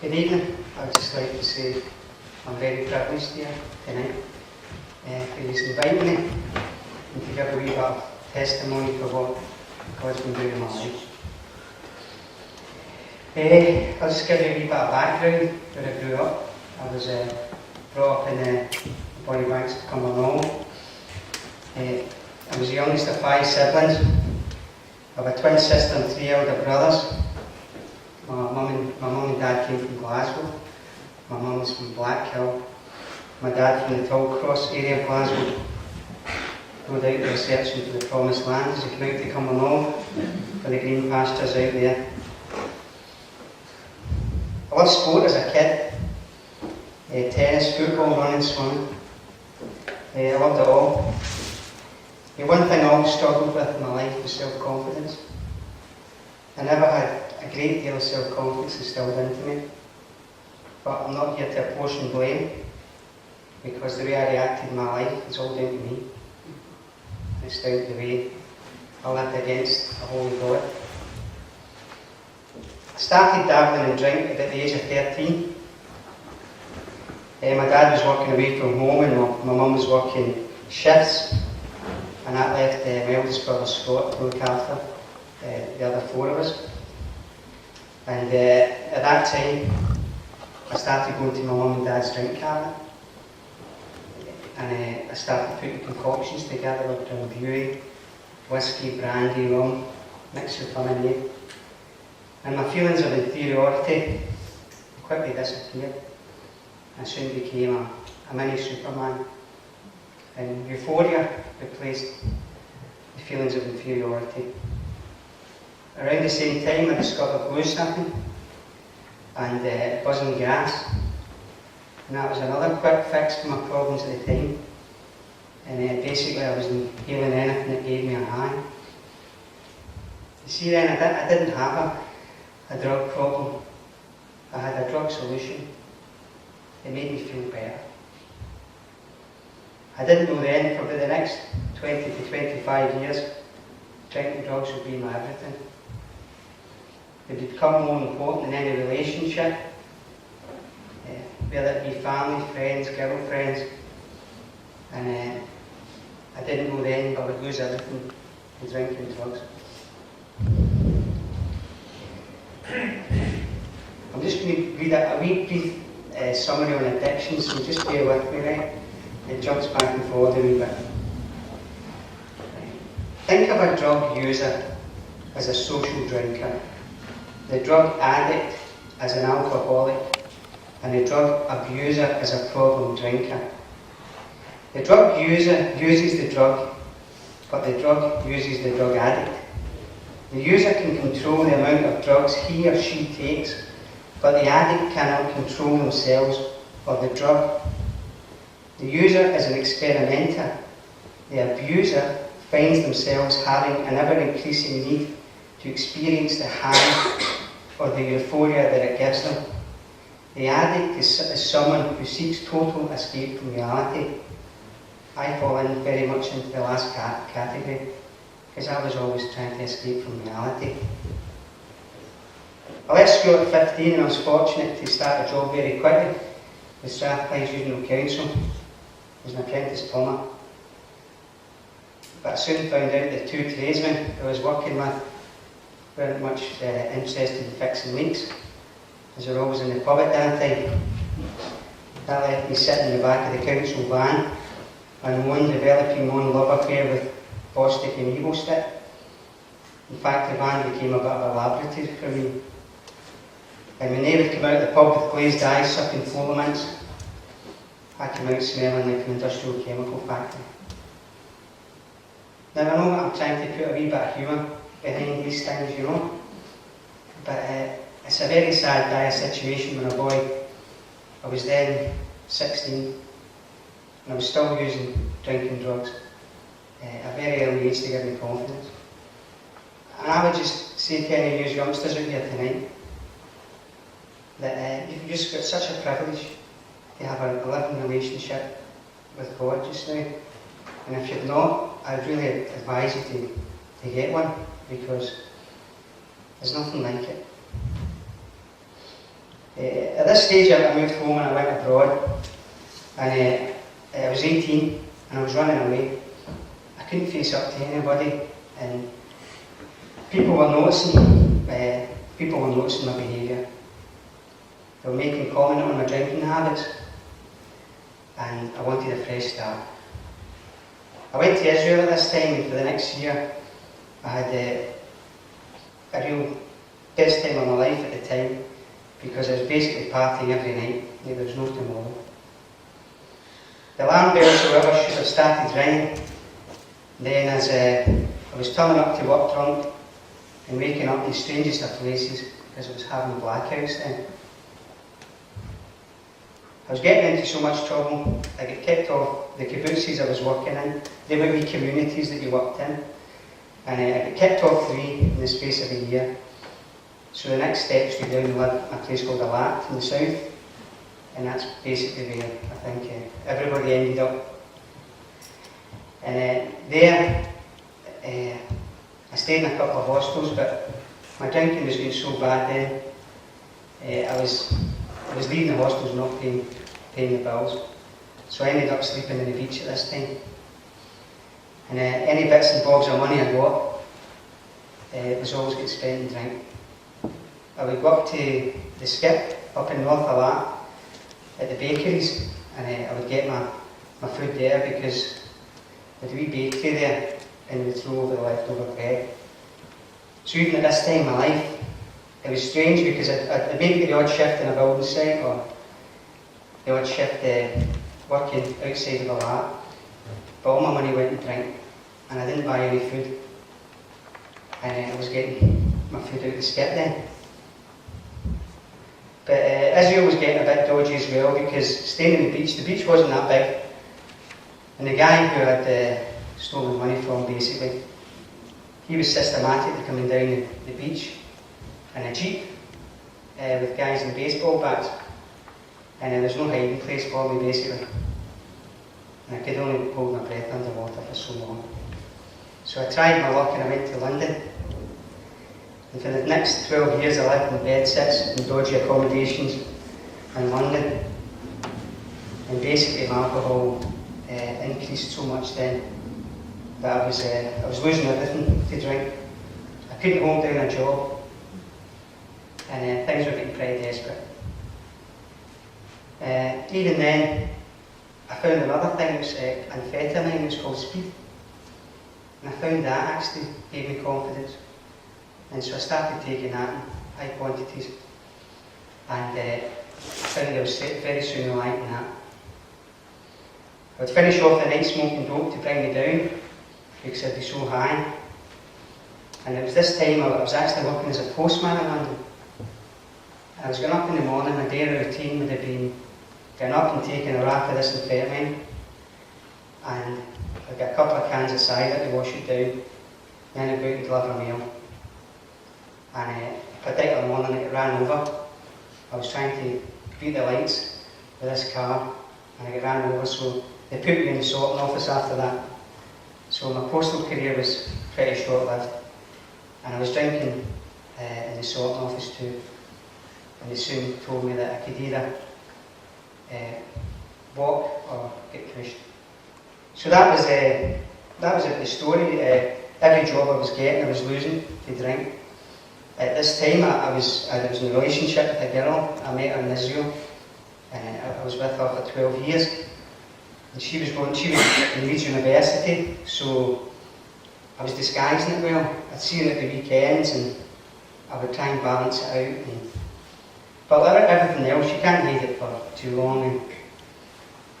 Good evening. I'd just like to say I'm very privileged here tonight for you inviting me and to give a wee bit of testimony for what God's been doing in my life. I'll just give you a wee bit of background where I grew up. I was brought up in the Banks of Cumbernauld. I was the youngest of 5 siblings. I have a twin sister and 3 elder brothers. My mum and dad came from Glasgow. My mum was from Blackhill. My dad from the Tallcross area of Glasgow. No doubt they were searching for the promised land as they came out to Cumbernauld for the green pastures out there. I loved sport as a kid. Tennis, football, running, swimming. I loved it all. The one thing I always struggled with in my life was self-confidence. I never had a great deal of self-confidence instilled into me. But I'm not here to apportion blame, because the way I reacted in my life is all down to me. It's down to the way I lived against a holy God. I started dabbling in drink at the age of 13. My dad was working away from home and my mum was working shifts, and that left my eldest brother Scott to look after the other 4 of us. And at that time I started going to my mum and dad's drink cabinet, and I started putting concoctions together like Drumchapel, whiskey, brandy, rum, mixed with lemonade. And my feelings of inferiority quickly disappeared. I soon became a mini Superman, and euphoria replaced the feelings of inferiority. Around the same time I discovered glue sniffing and buzzing gas, and that was another quick fix for my problems at the time. And basically I was inhaling anything that gave me a high. You see then, I didn't have a drug problem, I had a drug solution. It made me feel better. I didn't know then, for about the next 20 to 25 years, drinking drugs would be my everything. It would become more important in any relationship, whether it be family, friends, girlfriends. And I didn't know then, but I would lose everything to drinking drugs. I'm just going to read a wee brief summary on addiction, so just bear with me, right? It jumps back and forward a wee bit. Think of a drug user as a social drinker, the drug addict as an alcoholic, and the drug abuser as a problem drinker. The drug user uses the drug, but the drug uses the drug addict. The user can control the amount of drugs he or she takes, but the addict cannot control themselves or the drug. The user is an experimenter. The abuser finds themselves having an ever-increasing need to experience the high or the euphoria that it gives them. The addict is someone who seeks total escape from reality. I fall in very much into the last category, because I was always trying to escape from reality. I left school at 15 and I was fortunate to start a job very quickly with Strathclyde Regional Council as an apprentice plumber. But I soon found out that 2 tradesmen I was working with weren't much interested in fixing leaks, as they were always in the pub at that time. That left me sitting in the back of the council van and one developing one love affair with Bostik and Evo Stick. In fact, the van became a bit of a laboratory for me. And when they would come out of the pub with glazed eyes sucking floor mints, I came out smelling like an industrial chemical factory. Now I know that I'm trying to put a wee bit of humour behind these things, you know, but it's a very sad, dire situation when a boy, I was then 16, and I was still using drinking drugs at a very early age to give me confidence. And I would just say to any of you youngsters out here tonight, that you've just got such a privilege to have a living relationship with God just now. And if you've not, I would really advise you to get one, because there's nothing like it. At this stage I moved home and I went abroad, and I was 18 and I was running away. I couldn't face up to anybody, and people were noticing my behaviour. They were making comment on my drinking habits, and I wanted a fresh start. I went to Israel at this time, and for the next year I had a real best time of my life at the time, because I was basically partying every night. There was no tomorrow. The alarm bells, however, should have started ringing. Then as I was turning up to work drunk and waking up in the strangest of places, because I was having blackouts then. I was getting into so much trouble. I got kicked off the kibbutzes I was working in. They were wee communities that you worked in. And I got kicked off 3 in the space of a year. So the next step was to go down and live in a place called Elliott in the south. And that's basically where I think everybody ended up. And there, I stayed in a couple of hostels, but my drinking was getting so bad then. I was leaving the hostels not paying the bills. So I ended up sleeping on the beach at this time. And any bits and bobs of money I got, it was always getting spent in drink. I would go up to the Skip up in North Elliott at the bakeries, and I would get my food there, because there's a wee bakery there and we throw over the leftover bread. So even at this time in my life, it was strange, because I'd maybe get the odd shift in a building site, or the odd shift working outside of a lab, but all my money went in drink, and I didn't buy any food, and I was getting my food out of the Skip then. But Israel was getting a bit dodgy as well, because staying on the beach wasn't that big, and the guy who had stolen money from, basically, he was systematically coming down the beach in a jeep with guys in baseball bats, and there was no hiding place for me, basically, and I could only hold my breath underwater for so long. So I tried my luck and I went to London, and for the next 12 years I lived in bedsits and dodgy accommodations in London, and basically my alcohol increased so much then that I was losing everything to drink. I couldn't hold down a job, and things were getting pretty desperate. Even then, I found another thing, it was amphetamine. It was called speed, and I found that actually gave me confidence, and so I started taking that in high quantities, and I found I was very soon liking that. I would finish off the night smoking dope to bring me down, because I'd be so high. And it was this time I was actually working as a postman in London. I was getting up in the morning, my daily routine would have been getting up and taking a wrap of this amphetamine, and I'd get a couple of cans of cider to wash it down, then I'd go out and deliver a meal. And a particular morning it ran over. I was trying to beat the lights with this car, and I got ran over, so they put me in the sorting office after that. So my postal career was pretty short-lived, and I was drinking in the sorting office too, and they soon told me that I could either walk or get pushed. So that was the story. Every job I was getting, I was losing to drink. At this time, I was in a relationship with a girl. I met her in Israel, and I was with her for 12 years. And she was in Leeds University, so I was disguising it well. I'd see her at the weekends, and I would try and balance it out. But like everything else, you can't hide it for too long,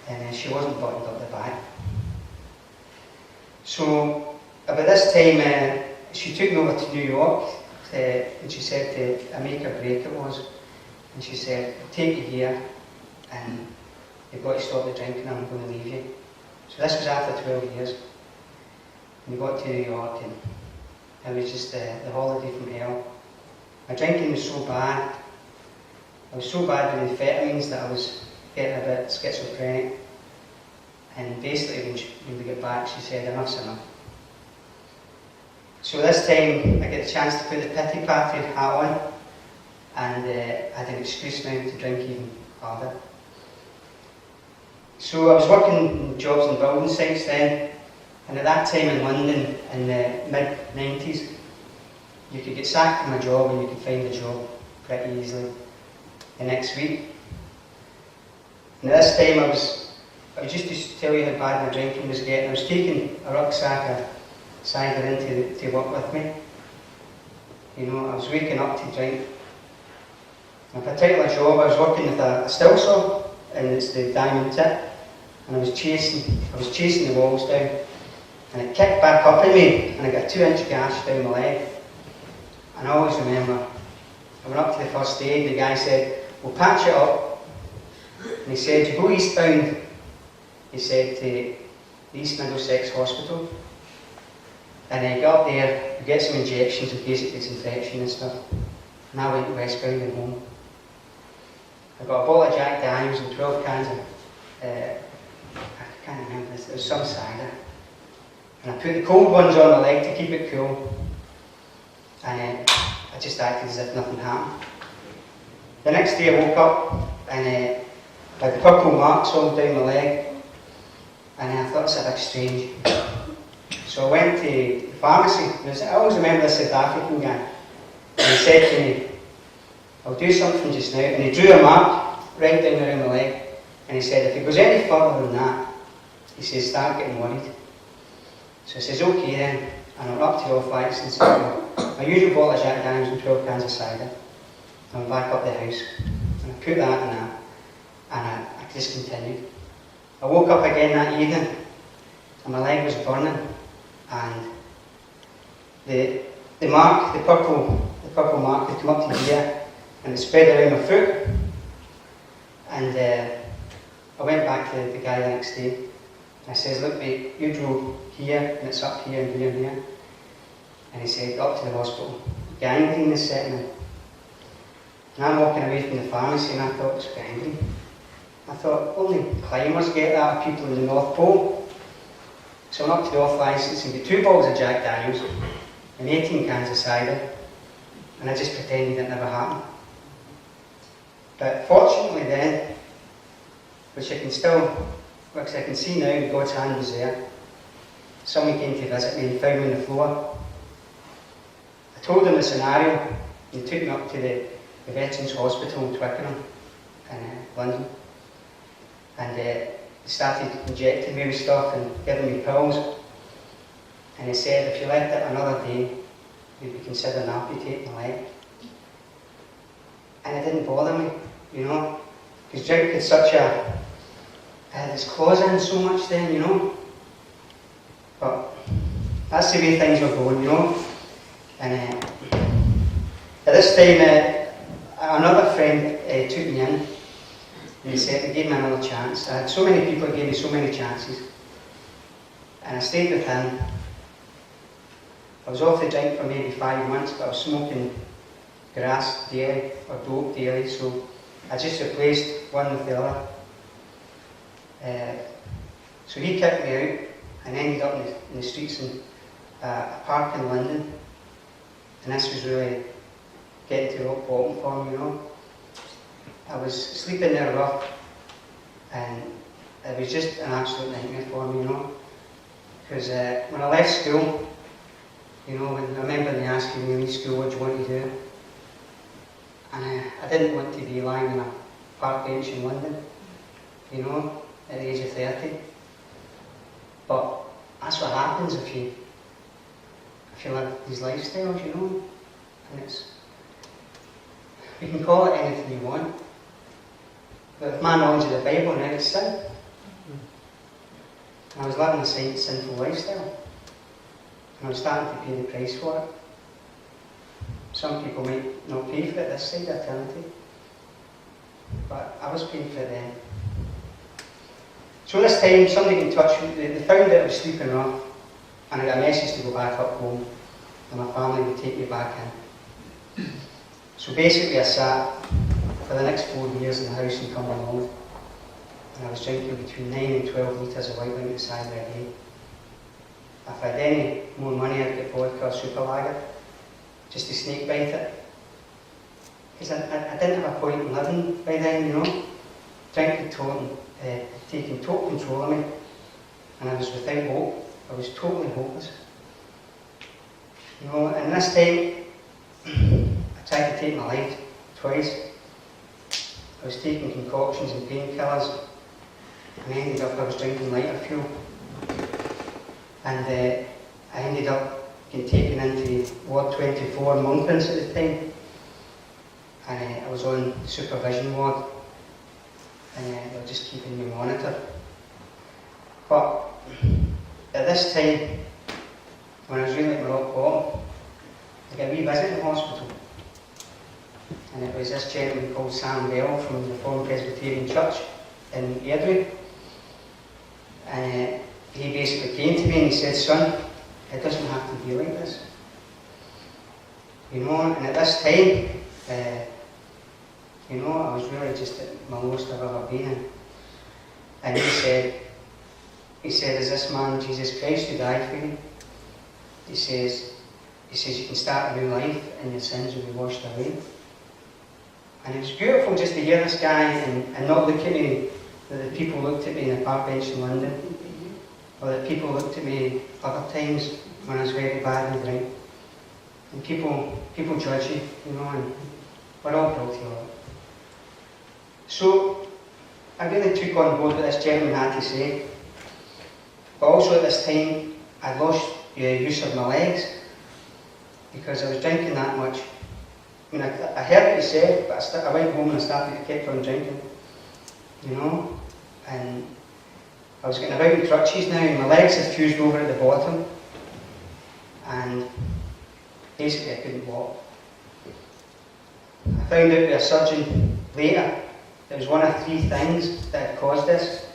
and she wasn't buttoned up the back. So about this time, she took me over to New York, and she said a make or break it was, and she said, "I'll take you here, and you've got to stop the drinking, I'm going to leave you." So this was after 12 years. And we got to New York, and it was just the holiday from hell. My drinking was so bad. I was so bad with amphetamines that I was getting a bit schizophrenic. And basically when we got back, she said, "Enough's enough." So this time I get the chance to put the pity party hat on, and I had an excuse now to drink even harder. So I was working jobs in building sites then, and at that time in London, in the mid-90s, you could get sacked from a job and you could find a job pretty easily the next week. And at this time I was just to tell you how bad my drinking was getting. I was taking a rucksack of cider into to work with me. You know, I was waking up to drink. In a particular job, I was working with a still saw, and it's the diamond tip, and I was chasing the walls down, and it kicked back up at me, and I got a 2-inch gash down my leg. And I always remember, I went up to the first aid, the guy said, "We'll patch it up." And he said, "You go eastbound," he said, "to the East Middlesex Hospital. And then you get up there, you get some injections in case it gets infection and stuff." And I went westbound and home. I got a bottle of Jack Daniels and 12 cans of, I can't remember this, it was some cider. And I put the cold ones on my leg to keep it cool. And I just acted as if nothing happened. The next day I woke up and I had the purple marks all down my leg. And I thought, it's a bit strange. So I went to the pharmacy. I always remember this South African guy. And he said to me, "I'll do something just now." And he drew a mark right down around my leg. And he said, "If it goes any further than that," he says, "start getting worried." So I says, "Okay then." And I went up to off license and my usual bottle of Jack Daniels and 12 cans of cider. And I went back up the house. And I put that in that. And I just continued. I woke up again that evening. And my leg was burning. And the mark, the purple mark had come up to here. And it spread around my foot. And I went back to the guy the next day. I says, "Look mate, you drove here and it's up here and here and here." And he said, "Up to the hospital. Gangrene is setting in." And I'm walking away from the pharmacy and I thought, it's gangrene. I thought, only climbers get that, people in the North Pole. So I went up to the off licence and got 2 bottles of Jack Daniels and 18 cans of cider. And I just pretended it never happened. But fortunately then, which I can see now, God's hand was there. Someone came to visit me and found me on the floor. I told them the scenario. They took me up to the Veterans Hospital in Twickenham in London. And they started injecting me with stuff and giving me pills. And they said, "If you left it another day, you'd be considering amputating my leg." And it didn't bother me, you know, because drink had such a... I had this clause in so much then, you know. But that's the way things were going, you know. And at this time, another friend took me in and he gave me another chance. I had so many people who gave me so many chances. And I stayed with him. I was off the drink for maybe 5 months, but I was smoking grass daily or dope daily, so I just replaced one with the other. So he kicked me out and ended up in the streets in a park in London. And this was really getting to rock bottom for me, you know. I was sleeping there rough and it was just an absolute nightmare for me, you know. Because when I left school, you know, I remember they asking me in school, "What do you want to do?" And I didn't want to be lying on a park bench in London, you know, at the age of 30. But that's what happens if you live these lifestyles, you know. And you can call it anything you want. But with my knowledge of the Bible now, it's sin. And I was living a sinful lifestyle. And I was starting to pay the price for it. Some people might not pay for it this side of eternity. But I was paying for it then. So this time, somebody got in touch with me. They found out I was sleeping rough. And I got a message to go back up home. And my family would take me back in. So basically I sat for the next 4 years in the house in Cumberland. And I was drinking between 9 and 12 litres of white wine cider a day. If I had any more money, I'd get vodka or super lager, just to snake bite it. because I didn't have a point in living by then, you know. Drink had taken total control of me, and I was without hope. I was totally hopeless. You know, and this time, I tried to take my life twice. I was taking concoctions and painkillers, and I ended up, I was drinking lighter fuel. And I ended up getting taken into Ward 24 Monklands at the time. And I was on the supervision ward, and they were just keeping me monitored. But at this time, when I was really at my rock bottom, I got a wee visit in the hospital. And it was this gentleman called Sam Bell from the Reformed Presbyterian Church in Airdrie. And he basically came to me and he said, "Son, it doesn't have to be like this." You know, and at this time, you know, I was really just at my lowest I've ever been in. And he said, "Is this man Jesus Christ who died for you?" He says, "You can start a new life and your sins will be washed away." And it was beautiful just to hear this guy and not look at me, that the people looked at me in the park bench in London, or that people looked at me other times when I was very bad and drink. And people judge you, you know, and we're all guilty of it. So I really took on board what this gentleman had to say. But also at this time, I'd lost use of my legs because I was drinking that much. I mean, I heard what he said, but I went home and I kept on drinking, you know. And I was getting about in crutches now, and my legs had fused over at the bottom, and basically I couldn't walk. I found out with a surgeon later it was one of three things that had caused this.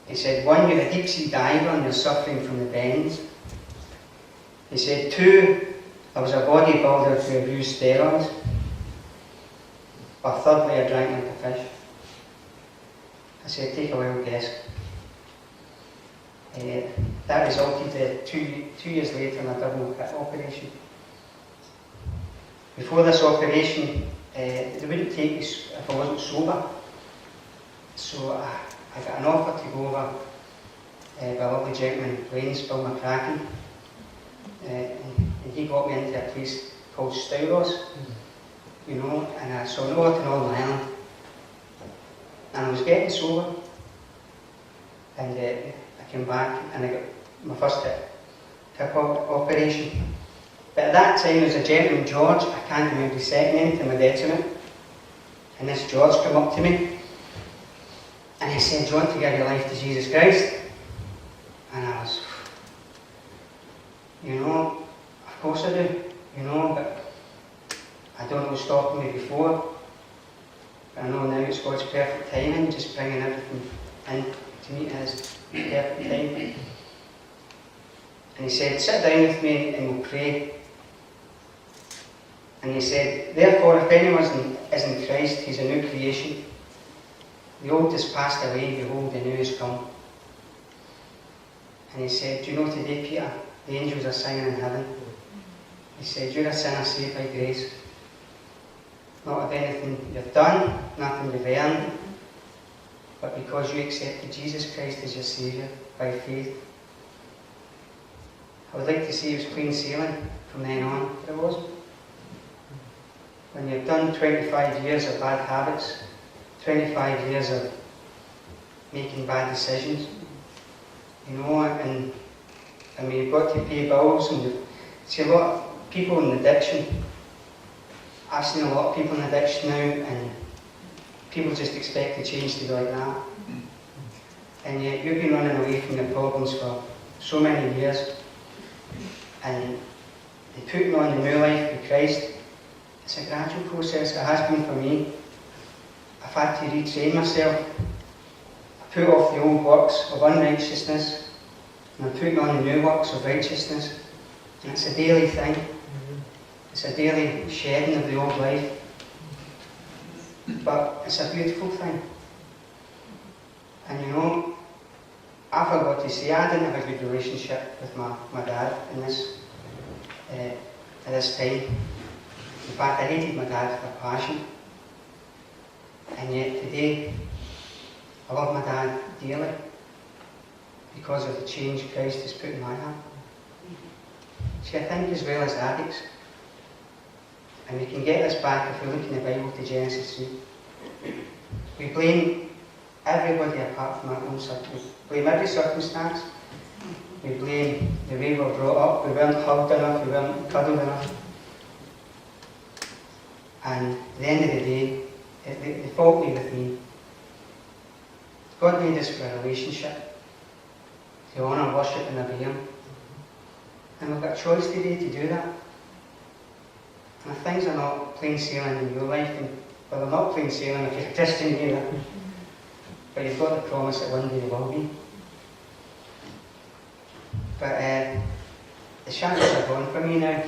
He said, 1, you're a deep sea diver and you're suffering from the bends. He said, 2, I was a bodybuilder who abused steroids. Or thirdly, I drank like a fish. I said, take a wild guess. That resulted in 2 years later in a double hip operation. Before this operation, they wouldn't take me if I wasn't sober. So I got an offer to go over by a lovely gentleman, Bill McCracken. And he got me into a place called Stouros, you know, and I saw North and Northern Ireland. And I was getting sober. And I came back and I got my first hip operation. But at that time there was a gentleman, George, I can't remember his second name to my detriment. And this George came up to me and he said, "Do you want to give your life to Jesus Christ?" And I was, you know, of course I do, you know, but I don't know what's stopping me before. But I know now it's God's perfect timing, just bringing everything in to meet His perfect time. And he said, "Sit down with me and we'll pray." And he said, "Therefore, if anyone is in Christ, he's a new creation. The old has passed away, behold, the new has come." And he said, "Do you know today, Peter, the angels are singing in heaven?" He said, "You're a sinner saved by grace. Not of anything you've done, nothing you've earned, but because you accepted Jesus Christ as your Saviour by faith." I would like to say it was plain sailing from then on, but it wasn't. When you've done 25 years of bad habits, 25 years of making bad decisions, you know, and I mean, you've got to pay bills, and you see a lot of people in addiction. I've seen a lot of people in addiction now, and people just expect the change to be like that. And yet you've been running away from your problems for so many years, and putting on the new life with Christ, it's a gradual process. It has been for me. I've had to retrain myself. I put off the old works of unrighteousness, and I'm putting on the new works of righteousness. And it's a daily thing. It's a daily shedding of the old life. But it's a beautiful thing. And you know, I forgot to say, I didn't have a good relationship with my dad in this, at this time. In fact, I hated my dad with a passion. And yet today, I love my dad dearly because of the change Christ has put in my heart. See, I think as well as addicts, and we can get this back if we look in the Bible to Genesis 3, we blame everybody apart from our own circumstance. We blame every circumstance. We blame the way we were brought up. We weren't hugged enough, we weren't cuddled enough. And at the end of the day, the fault lay with me. God made us for a relationship, to honour, worship and obey Him. And we've got a choice today to do that. And if things are not plain sailing in your life, and well, they're not plain sailing if you're a Christian either, but you've got the promise that one day they will be. But the shackles are gone for me now.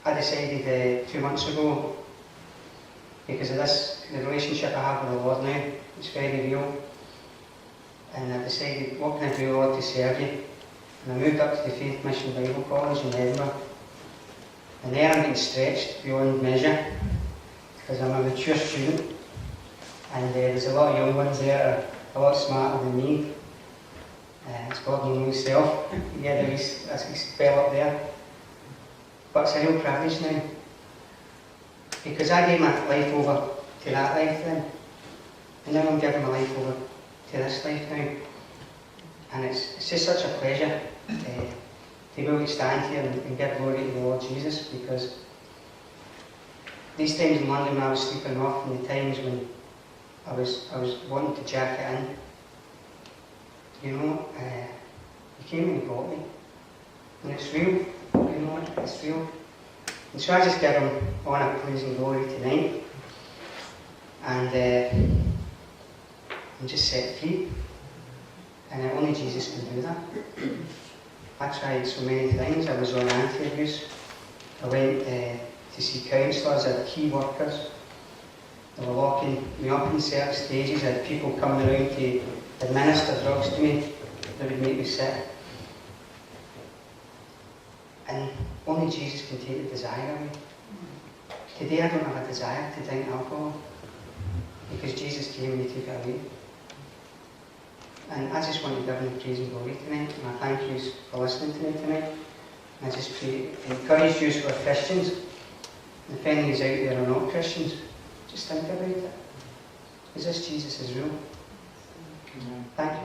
I decided 2 months ago, because of this, the relationship I have with the Lord now, it's very real. And I decided, what can I do, Lord, to serve you? And I moved up to the Faith Mission Bible College in Edinburgh. And there I'm getting stretched beyond measure, because I'm a mature student. And there's a lot of young ones there that are a lot smarter than me. It's God knows himself. Yeah, there is a spell up there. But it's a real privilege now. Because I gave my life over to that life then. And now I'm giving my life over to this life now. And it's just such a pleasure to be able to stand here and give glory to the Lord Jesus, because these times in London when I was sleeping off, and the times when I was wanting to jack it in, you know, He came and He got me. And it's real, you know, it's real. And so I just give Him honour, praise and glory tonight. And I'm just set free. And only Jesus can do that. I tried so many things. I was on anti-abuse. I went to see counsellors, I had key workers. They were locking me up in certain stages. I had people coming around to administer drugs to me that would make me sick. And only Jesus can take the desire away. Today I don't have a desire to drink alcohol, because Jesus came and He took it away. And I just want to give Him praise and glory tonight. And I thank you for listening to me tonight. And I just pray, encourage you who are Christians. And if any is out there are not Christians, just think about it. Because this Jesus is real. Thank you.